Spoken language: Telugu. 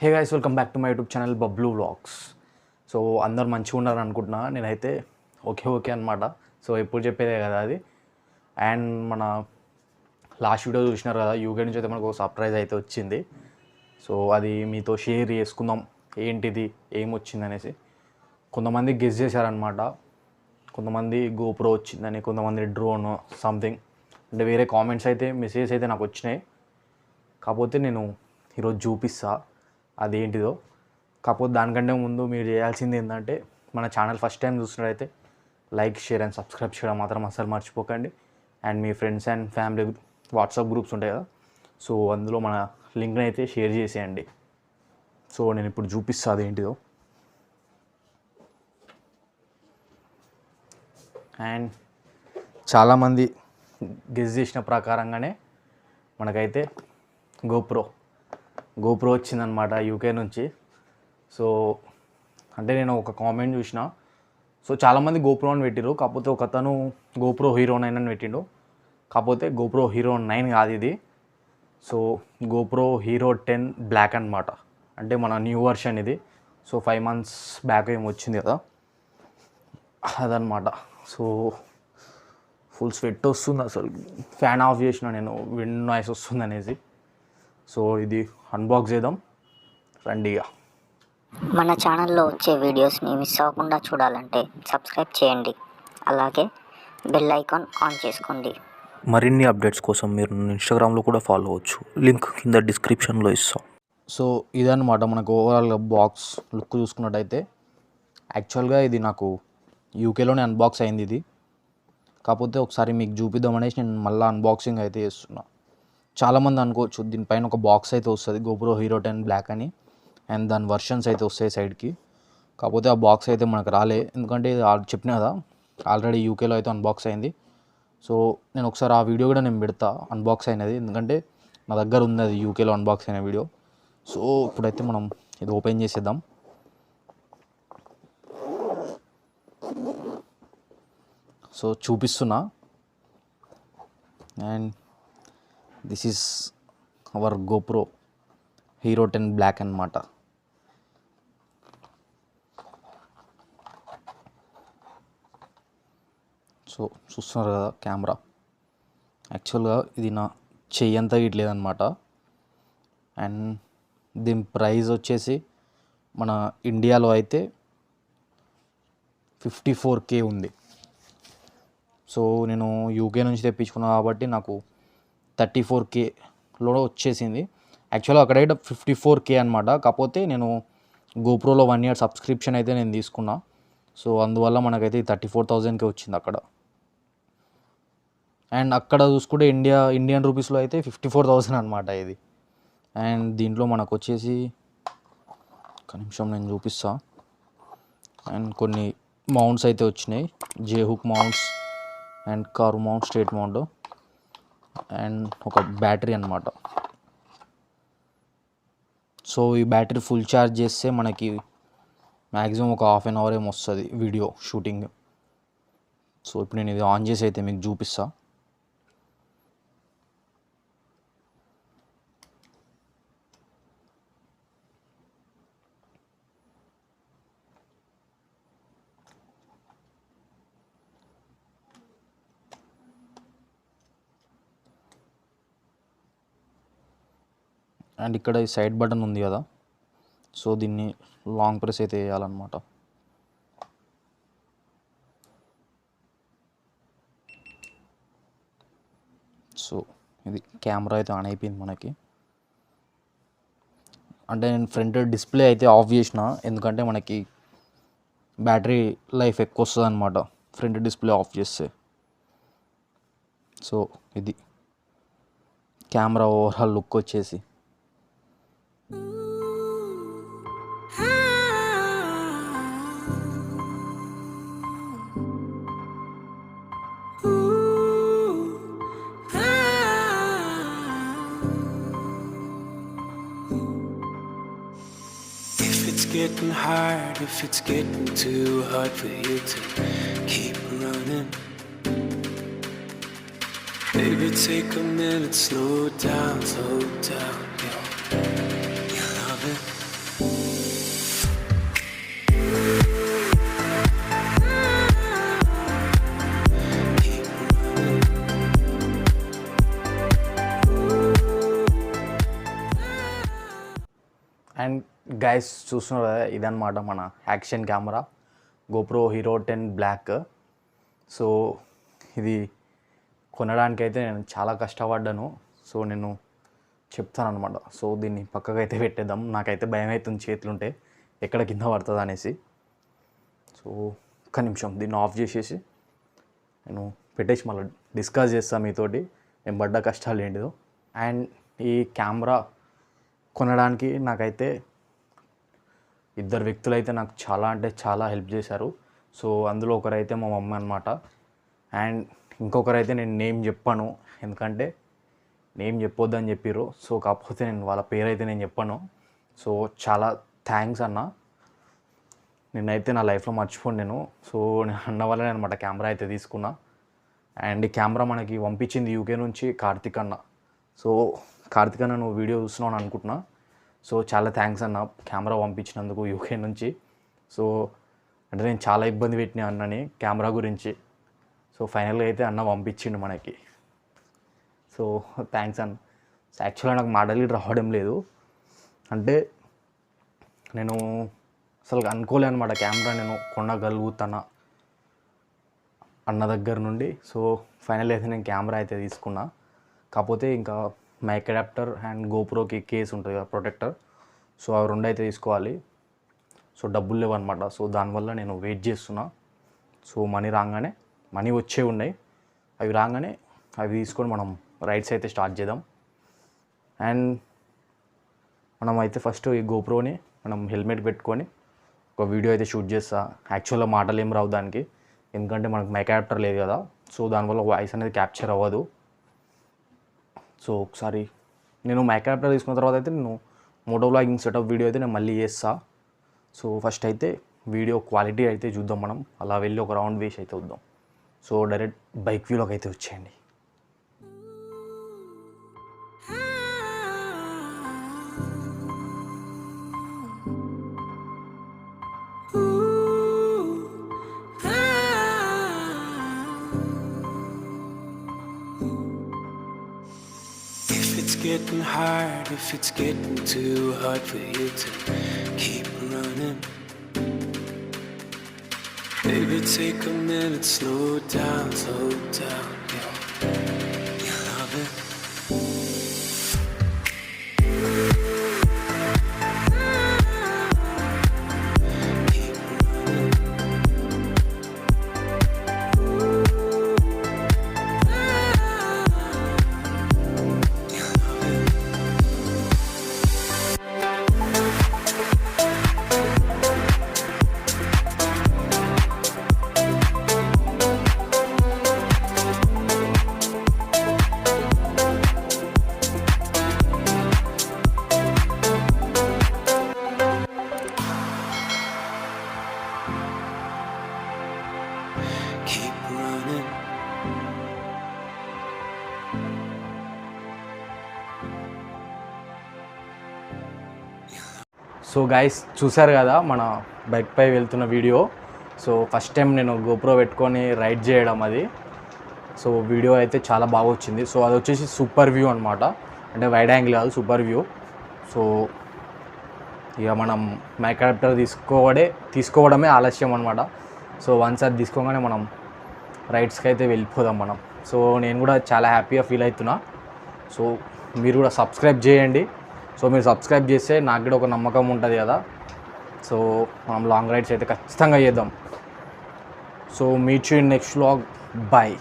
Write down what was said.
Hey guys, welcome back to my YouTube channel Bablu vlogs. So అందరు మంచిగా ఉన్నారు అనుకుంటున్నా. నేనైతే ఓకే అనమాట. సో ఎప్పుడు చెప్పేదే కదా అది. అండ్ మన లాస్ట్ వీడియో చూసినారు కదా, యూకే నుంచి అయితే మనకు సర్ప్రైజ్ అయితే వచ్చింది. సో అది మీతో షేర్ చేసుకుందాం, ఏంటిది ఏమొచ్చింది అనేసి. కొంతమంది గెస్ చేశారనమాట. కొంతమంది గోప్రో వచ్చిందని, కొంతమంది డ్రోన్ సంథింగ్, అంటే వేరే కామెంట్స్ అయితే మెసేజెస్ అయితే నాకు వచ్చినాయి. కాకపోతే నేను ఈరోజు చూపిస్తా అదేంటిదో. కాకపోతే దానికంటే ముందు మీరు చేయాల్సింది ఏంటంటే, మన ఛానల్ ఫస్ట్ టైం చూసినట్టయితే లైక్, షేర్ అండ్ సబ్స్క్రైబ్ చేయడం మాత్రం అసలు మర్చిపోకండి. And me friends and family WhatsApp groups ఉంటాయి కదా, సో అందులో మన లింక్ని అయితే షేర్ చేసేయండి. సో నేను ఇప్పుడు చూపిస్తా అదేంటిదో. అండ్ చాలామంది గెస్ చేసిన ప్రకారంగానే మనకైతే గోప్రో వచ్చిందనమాట యూకే నుంచి. సో అంటే నేను ఒక కామెంట్ చూసిన, సో చాలామంది గోప్రో అని పెట్టిరు. కాకపోతే ఒక అతను గోప్రో హీరో 9 అని పెట్టిండు. కాకపోతే గోప్రో హీరో 9 కాదు ఇది. సో గోప్రో హీరో 10 బ్లాక్ అనమాట. అంటే మన న్యూ వర్షన్ ఇది. సో 5 months బ్యాక్ ఏమి వచ్చింది కదా, అదనమాట. సో ఫుల్ స్వెట్ వస్తుంది అసలు. ఫ్యాన్ ఆఫ్ చేసిన నేను, విండ్ నాయిస్ వస్తుంది అనేసి. సో ఇది అన్బాక్స్ చేద్దాం రండి. మన ఛానల్లో వచ్చే వీడియోస్ని మిస్ అవ్వకుండా చూడాలంటే సబ్స్క్రైబ్ చేయండి, అలాగే బెల్ ఐకాన్ ఆన్ చేసుకోండి. మరిన్ని అప్డేట్స్ కోసం మీరు ఇన్స్టాగ్రామ్లో కూడా ఫాలో అవ్వచ్చు, లింక్ కింద డిస్క్రిప్షన్లో ఇస్తాం. సో ఇదన్నమాట మనకు ఓవరాల్గా బాక్స్ లుక్ చూసుకున్నట్టయితే. యాక్చువల్గా ఇది నాకు యూకేలోనే అన్బాక్స్ అయింది ఇది. కాకపోతే ఒకసారి మీకు చూపిద్దామనేసి నేను మళ్ళీ అన్బాక్సింగ్ అయితే చేస్తున్నా. చాలామంది అనుకోవచ్చు దీనిపైన ఒక బాక్స్ అయితే వస్తుంది, గోప్రో హీరో 10 బ్లాక్ అని, అండ్ దాని వర్షన్స్ అయితే వస్తాయి సైడ్కి. కాకపోతే ఆ బాక్స్ అయితే మనకు రాలే, ఎందుకంటే చెప్పిన కదా ఆల్రెడీ యూకేలో అయితే అన్బాక్స్ అయింది. సో నేను ఒకసారి ఆ వీడియో కూడా నేను పెడతా అన్బాక్స్ అయినది, ఎందుకంటే నా దగ్గర ఉంది అది యూకేలో అన్బాక్స్ అయిన వీడియో. సో ఇప్పుడైతే మనం ఇది ఓపెన్ చేసేద్దాం. సో చూపిస్తున్నా. And this is our GoPro hero 10 black అన్నమాట. సో చూస్తున్నారు కదా కెమెరా. యాక్చువల్గా ఇది నా చెయ్యి అంతా ఇట్లేదన్నమాట. అండ్ దీని ప్రైస్ వచ్చేసి మన ఇండియాలో అయితే 54K ఉంది. సో నేను యూకే నుంచి తెప్పించుకున్నా కాబట్టి నాకు 34Kలో వచ్చేసింది. యాక్చువల్గా అక్కడైతే 54K అనమాట. కాకపోతే నేను గోప్రోలో 1 year సబ్స్క్రిప్షన్ అయితే నేను తీసుకున్నా. సో అందువల్ల మనకైతే 34,000కే వచ్చింది అక్కడ. అండ్ అక్కడ చూసుకుంటే ఇండియన్ రూపీస్లో అయితే 54,000 అనమాట ఇది. అండ్ దీంట్లో మనకు వచ్చేసి ఒక నిమిషం నేను చూపిస్తా. అండ్ కొన్ని మౌంట్స్ అయితే వచ్చినాయి, J hook mounts and car mount, straight mount, and ఒక బ్యాటరీ అన్నమాట. సో ఈ బ్యాటరీ ఫుల్ ఛార్జ్ చేస్తే మనకి మ్యాక్సిమం ఒక 1/2 hour ఏమో వస్తుంది వీడియో షూటింగ్. సో ఇప్పుడు నేను ఇది ఆన్ చేసి అయితే మీకు చూపిస్తా. అండ్ ఇక్కడ ఈ సైడ్ బటన్ ఉంది కదా, సో దీన్ని లాంగ్ ప్రెస్ అయితే వేయాలన్నమాట. సో ఇది కెమెరా అయితే ఆన్ అయిపోయింది మనకి. అంటే నేను ఫ్రంట్ డిస్ప్లే అయితే ఆఫ్ చేసిన, ఎందుకంటే మనకి బ్యాటరీ లైఫ్ ఎక్కువ వస్తుంది అనమాట ఫ్రంట్ డిస్ప్లే ఆఫ్ చేస్తే. సో ఇది కెమెరా ఓవరాల్ లుక్ వచ్చేసి. Getting hard, if it's getting too hard for you to keep running, baby take a minute, slow down, you love it. And guys చూస్తున్నారు కదా, ఇదన్నమాట మన action camera GoPro Hero 10 black. So ఇది కొనడానికైతే నేను చాలా కష్టపడ్డాను. సో నేను చెప్తాను అనమాట. సో దీన్ని పక్కకైతే పెట్టేద్దాం. నాకైతే భయం అవుతుంది చేతులుంటే ఎక్కడ కింద పడుతుంది అనేసి. సో ఒక్క నిమిషం దీన్ని ఆఫ్ చేసేసి నేను పెట్టేసి మళ్ళీ డిస్కస్ చేస్తాను మీతోటి నేను పడ్డ కష్టాలు ఏంటిదో. అండ్ ఈ కెమెరా కొనడానికి నాకైతే ఇద్దరు వ్యక్తులు అయితే నాకు చాలా అంటే చాలా హెల్ప్ చేశారు. సో అందులో ఒకరైతే మా మమ్మీ అనమాట. అండ్ ఇంకొకరైతే నేను నేమ్ చెప్పాను, ఎందుకంటే నేమ్ చెప్పొద్దని చెప్పారు. సో కాకపోతే నేను వాళ్ళ పేరైతే నేను చెప్పాను. సో చాలా థ్యాంక్స్ అన్న, నిన్నైతే నా లైఫ్లో మర్చిపోను నేను. సో నేను అన్న వల్లనే అనమాట కెమెరా అయితే తీసుకున్నా. అండ్ ఈ కెమెరా మనకి పంపించింది యూకే నుంచి కార్తిక్ అన్న. సో కార్తిక్ అన్న నువ్వు వీడియో చూస్తున్నావు అనుకుంటున్నా. సో చాలా థ్యాంక్స్ అన్న కెమెరా పంపించినందుకు యూకే నుంచి. సో అంటే నేను చాలా ఇబ్బంది పెట్టిన అన్నని కెమెరా గురించి. సో ఫైనల్గా అయితే అన్న పంపించిండు మనకి. సో థ్యాంక్స్ అన్న. సో యాక్చువల్గా నాకు మాటలు రావడం లేదు, అంటే నేను అసలు అనుకోలే అనమాట కెమెరా నేను కొనగలుగుతానా అన్న దగ్గర నుండి. సో ఫైనల్ అయితే నేను కెమెరా అయితే తీసుకున్నా. కాకపోతే ఇంకా మైక్ అడాప్టర్ అండ్ GoProకి కేస్ ఉంటుంది కదా ప్రొటెక్టర్, సో అవి రెండు అయితే తీసుకోవాలి. సో డబ్బులు లేవు అనమాట. సో దానివల్ల నేను వెయిట్ చేస్తున్నా. సో మనీ వచ్చే ఉన్నాయి, అవి రాగానే అవి తీసుకొని మనం రైడ్స్ అయితే స్టార్ట్ చేద్దాం. అండ్ మనం అయితే ఫస్ట్ ఈ GoProని మనం హెల్మెట్ పెట్టుకొని ఒక వీడియో అయితే షూట్ చేస్తా. యాక్చువల్గా మాటలు ఏం రావు దానికి, ఎందుకంటే మనకు మైక్ అడాప్టర్ లేదు కదా. సో దానివల్ల వాయిస్ అనేది క్యాప్చర్ అవ్వదు. సో ఒకసారి నేను మైక్ అడాప్టర్ తీసుకున్న తర్వాత అయితే నేను MotoVloging సెటప్ వీడియో అయితే నేను మళ్ళీ చేస్తా. సో ఫస్ట్ అయితే వీడియో క్వాలిటీ అయితే చూద్దాం మనం. అలా వెళ్ళి ఒక రౌండ్ వేసి అయితే వద్దాం. సో డైరెక్ట్ బైక్ వ్యూలోకి అయితే వచ్చేయండి. Getting hard, if it's getting too hard for you to keep running, baby take a minute, slow down, yeah. You love it. Keep running. Keep running. So guys చూసారు కదా మన బైక్ పై వెళ్తున్న వీడియో. సో ఫస్ట్ టైం నేను GoPro పెట్టుకొని రైడ్ చేయడం అది. సో వీడియో అయితే చాలా బాగా వచ్చింది. సో అది వచ్చేసి సూపర్ వ్యూ అనమాట, అంటే వైడ్ యాంగిల్ కాదు, సూపర్ వ్యూ. సో ఇక మనం మైక్ అడాప్టర్ తీసుకోవడమే ఆలస్యం అనమాట. సో వన్స్ అది తీసుకోగానే మనం రైడ్స్కి అయితే వెళ్ళిపోదాం మనం. సో నేను కూడా చాలా హ్యాపీగా ఫీల్ అవుతున్నా. సో మీరు కూడా సబ్స్క్రైబ్ చేయండి. సో మీరు సబ్స్క్రైబ్ చేస్తే నాకు కూడా ఒక నమ్మకం ఉంటుంది కదా. సో మనం లాంగ్ రైడ్స్ అయితే ఖచ్చితంగా చేద్దాం. So meet you in next vlog. Bye.